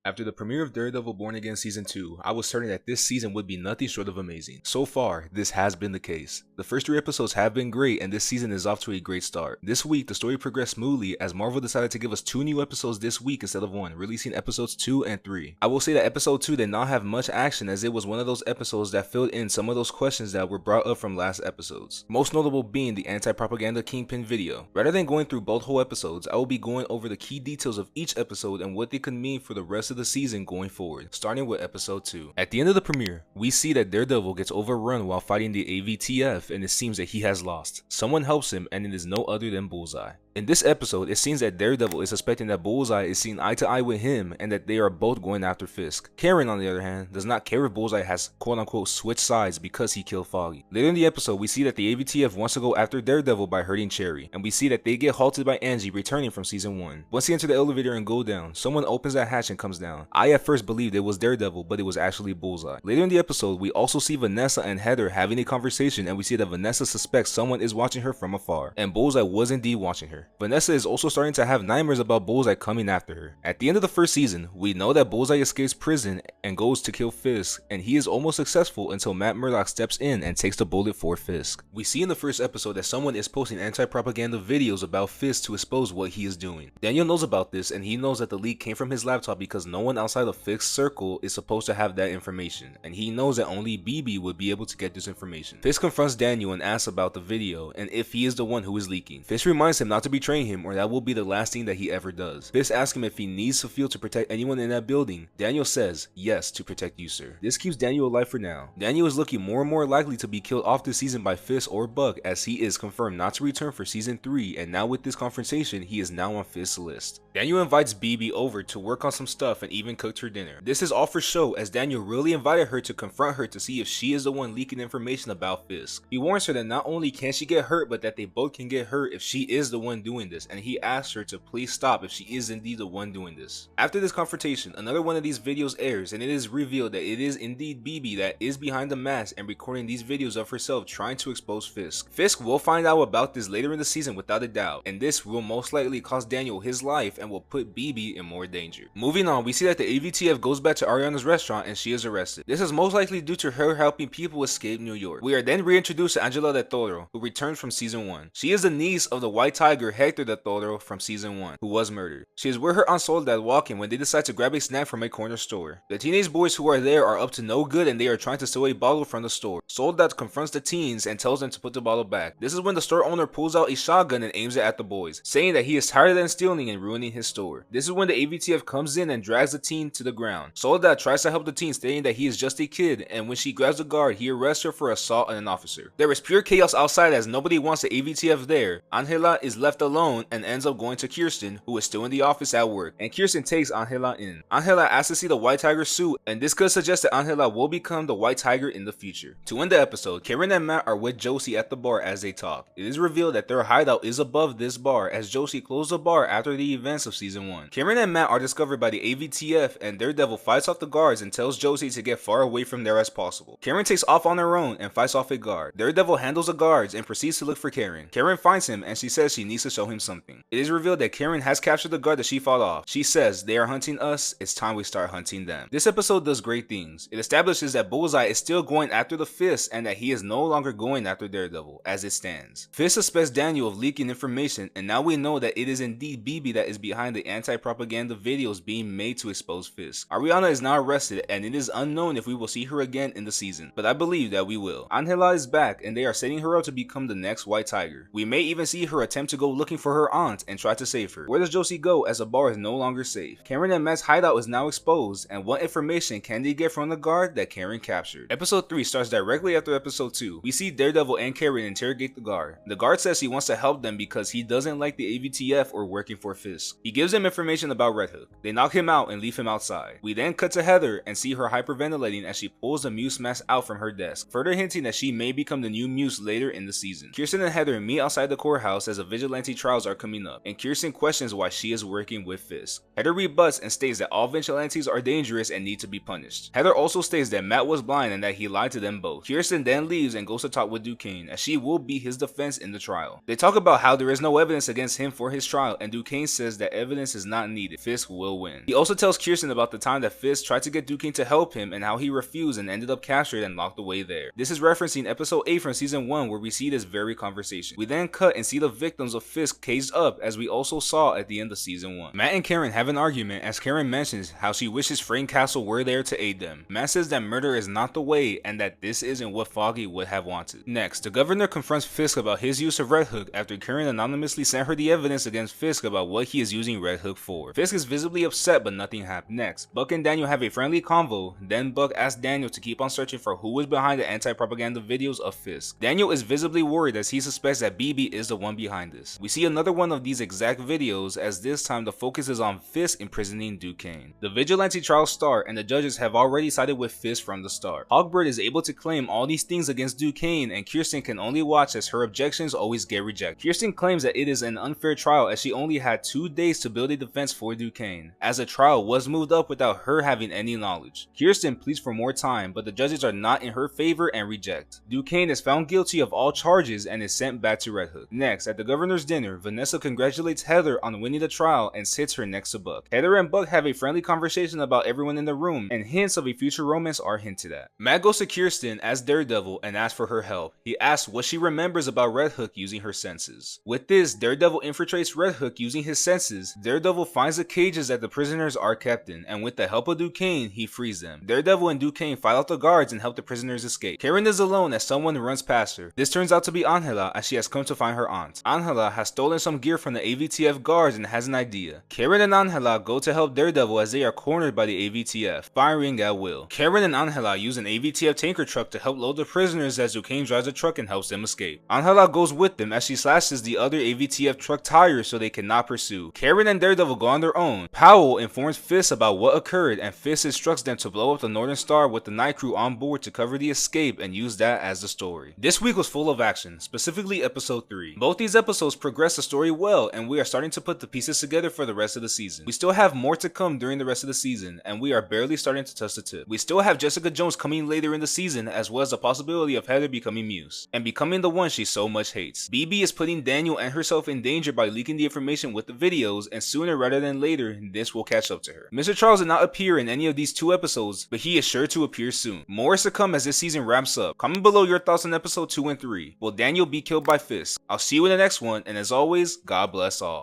After the premiere of Daredevil Born Again Season 2, I was certain that this season would be nothing short of amazing. So far, this has been the case. The first 3 episodes have been great, and this season is off to a great start. This week, the story progressed smoothly as Marvel decided to give us 2 new episodes this week instead of 1, releasing episodes 2 and 3. I will say that episode 2 did not have much action, as it was one of those episodes that filled in some of those questions that were brought up from last episodes. Most notable being the anti-propaganda Kingpin video. Rather than going through both whole episodes, I will be going over the key details of each episode and what they could mean for the rest of the season going forward, starting with episode 2. At the end of the premiere, we see that Daredevil gets overrun while fighting the AVTF, and it seems that he has lost. Someone helps him, and it is no other than Bullseye. In this episode, it seems that Daredevil is suspecting that Bullseye is seeing eye to eye with him and that they are both going after Fisk. Karen, on the other hand, does not care if Bullseye has quote-unquote switched sides because he killed Foggy. Later in the episode, we see that the AVTF wants to go after Daredevil by hurting Cherry, and we see that they get halted by Angie returning from season 1. Once they enter the elevator and go down, someone opens that hatch and comes down. I at first believed it was Daredevil, but it was actually Bullseye. Later in the episode, we also see Vanessa and Heather having a conversation, and we see that Vanessa suspects someone is watching her from afar, and Bullseye was indeed watching her. Vanessa is also starting to have nightmares about Bullseye coming after her. At the end of the first season, we know that Bullseye escapes prison and goes to kill Fisk, and he is almost successful until Matt Murdock steps in and takes the bullet for Fisk. We see in the first episode that someone is posting anti-propaganda videos about Fisk to expose what he is doing. Daniel knows about this, and he knows that the leak came from his laptop because no one outside of Fisk's circle is supposed to have that information, and he knows that only BB would be able to get this information. Fisk confronts Daniel and asks about the video and if he is the one who is leaking. Fisk reminds him not to betray him, or that will be the last thing that he ever does. Fisk asks him if he needs to feel to protect anyone in that building. Daniel says, yes, to protect you, sir. This keeps Daniel alive for now. Daniel is looking more and more likely to be killed off this season by Fisk or Buck, as he is confirmed not to return for season 3, and now with this confrontation, he is now on Fisk's list. Daniel invites BB over to work on some stuff and even cooked her dinner. This is all for show, as Daniel really invited her to confront her to see if she is the one leaking information about Fisk. He warns her that not only can she get hurt, but that they both can get hurt if she is the one doing this, and he asks her to please stop if she is indeed the one doing this. After this confrontation, another one of these videos airs, and it is revealed that it is indeed BB that is behind the mask and recording these videos of herself trying to expose Fisk. Fisk will find out about this later in the season without a doubt, and this will most likely cost Daniel his life and will put BB in more danger. Moving on, we see that the AVTF goes back to Ariana's restaurant and she is arrested. This is most likely due to her helping people escape New York. We are then reintroduced to Angela de Toro, who returned from season 1. She is the niece of the White Tiger Hector de Toro from season 1, who was murdered. She is with her Aunt Soledad walking when they decide to grab a snack from a corner store. The teenage boys who are there are up to no good and they are trying to steal a bottle from the store. Soledad confronts the teens and tells them to put the bottle back. This is when the store owner pulls out a shotgun and aims it at the boys, saying that he is tired of them stealing and ruining his store. This is when the AVTF comes in and drags the teen to the ground. Soledad tries to help the teen, stating that he is just a kid, and when she grabs the guard, he arrests her for assault on an officer. There is pure chaos outside as nobody wants the AVTF there. Angela is left alone and ends up going to Kirsten, who is still in the office at work, and Kirsten takes Angela in. Angela asks to see the White Tiger suit, and this could suggest that Angela will become the White Tiger in the future. To end the episode, Karen and Matt are with Josie at the bar as they talk. It is revealed that their hideout is above this bar, as Josie closed the bar after the events of season 1. Karen and Matt are discovered by the AVTF, and Daredevil fights off the guards and tells Josie to get far away from there as possible. Karen takes off on her own and fights off a guard. Daredevil handles the guards and proceeds to look for Karen. Karen finds him and she says she needs to show him something. It is revealed that Karen has captured the guard that she fought off. She says, they are hunting us, it's time we start hunting them. This episode does great things. It establishes that Bullseye is still going after the Fisk and that he is no longer going after Daredevil as it stands. Fisk suspects Daniel of leaking information, and now we know that it is indeed BB that is behind the anti-propaganda videos being made to expose Fisk. Ariana is now arrested and it is unknown if we will see her again in the season, but I believe that we will. Angela is back and they are setting her up to become the next White Tiger. We may even see her attempt to go looking for her aunt and try to save her. Where does Josie go as the bar is no longer safe? Karen and Matt's hideout is now exposed, and what information can they get from the guard that Karen captured? Episode 3 starts directly after episode 2. We see Daredevil and Karen interrogate the guard. The guard says he wants to help them because he doesn't like the AVTF or working for Fisk. He gives them information about Red Hook. They knock him out and leave him outside. We then cut to Heather and see her hyperventilating as she pulls the Muse mask out from her desk, further hinting that she may become the new Muse later in the season. Kirsten and Heather meet outside the courthouse as the vigilante trials are coming up, and Kirsten questions why she is working with Fisk. Heather rebuts and states that all vigilantes are dangerous and need to be punished. Heather also states that Matt was blind and that he lied to them both. Kirsten then leaves and goes to talk with Duquesne, as she will be his defense in the trial. They talk about how there is no evidence against him for his trial, and Duquesne says that that evidence is not needed, Fisk will win. He also tells Kirsten about the time that Fisk tried to get Duquesne to help him and how he refused and ended up captured and locked away there. This is referencing episode 8 from season 1 where we see this very conversation. We then cut and see the victims of Fisk caged up as we also saw at the end of season 1. Matt and Karen have an argument as Karen mentions how she wishes Frame Castle were there to aid them. Matt says that murder is not the way and that this isn't what Foggy would have wanted. Next, the governor confronts Fisk about his use of Red Hook after Karen anonymously sent her the evidence against Fisk about what he is using Red Hook for. Fisk is visibly upset but nothing happened. Next, Buck and Daniel have a friendly convo, then Buck asks Daniel to keep on searching for who was behind the anti-propaganda videos of Fisk. Daniel is visibly worried as he suspects that BB is the one behind this. We see another one of these exact videos as this time the focus is on Fisk imprisoning Duquesne. The vigilante trials start and the judges have already sided with Fisk from the start. Hogbird is able to claim all these things against Duquesne and Kirsten can only watch as her objections always get rejected. Kirsten claims that it is an unfair trial as she only had 2 days to build a defense for Duquesne, as the trial was moved up without her having any knowledge. Kirsten pleads for more time, but the judges are not in her favor and reject. Duquesne is found guilty of all charges and is sent back to Red Hook. Next, at the governor's dinner, Vanessa congratulates Heather on winning the trial and sits her next to Buck. Heather and Buck have a friendly conversation about everyone in the room, and hints of a future romance are hinted at. Matt goes to Kirsten as Daredevil and asks for her help. He asks what she remembers about Red Hook using her senses. With this, Daredevil infiltrates Red Hook using his senses. Daredevil finds the cages that the prisoners are kept in, and with the help of Duquesne, he frees them. Daredevil and Duquesne fight out the guards and help the prisoners escape. Karen is alone as someone runs past her. This turns out to be Angela as she has come to find her aunt. Angela has stolen some gear from the AVTF guards and has an idea. Karen and Angela go to help Daredevil as they are cornered by the AVTF, firing at will. Karen and Angela use an AVTF tanker truck to help load the prisoners as Duquesne drives the truck and helps them escape. Angela goes with them as she slashes the other AVTF truck tires so they cannot pursue. Karen and Daredevil go on their own. Powell informs Fisk about what occurred and Fisk instructs them to blow up the Northern Star with the night crew on board to cover the escape and use that as the story. This week was full of action, specifically episode 3. Both these episodes progress the story well and we are starting to put the pieces together for the rest of the season. We still have more to come during the rest of the season and we are barely starting to touch the tip. We still have Jessica Jones coming later in the season as well as the possibility of Heather becoming Muse and becoming the one she so much hates. BB is putting Daniel and herself in danger by leaking the information with the videos and sooner rather than later this will catch up to her. Mr. Charles did not appear in any of these 2 episodes but he is sure to appear soon. More is to come as this season wraps up. Comment below your thoughts on episode 2 and 3. Will Daniel be killed by Fisk? I'll see you in the next one and as always, God bless all.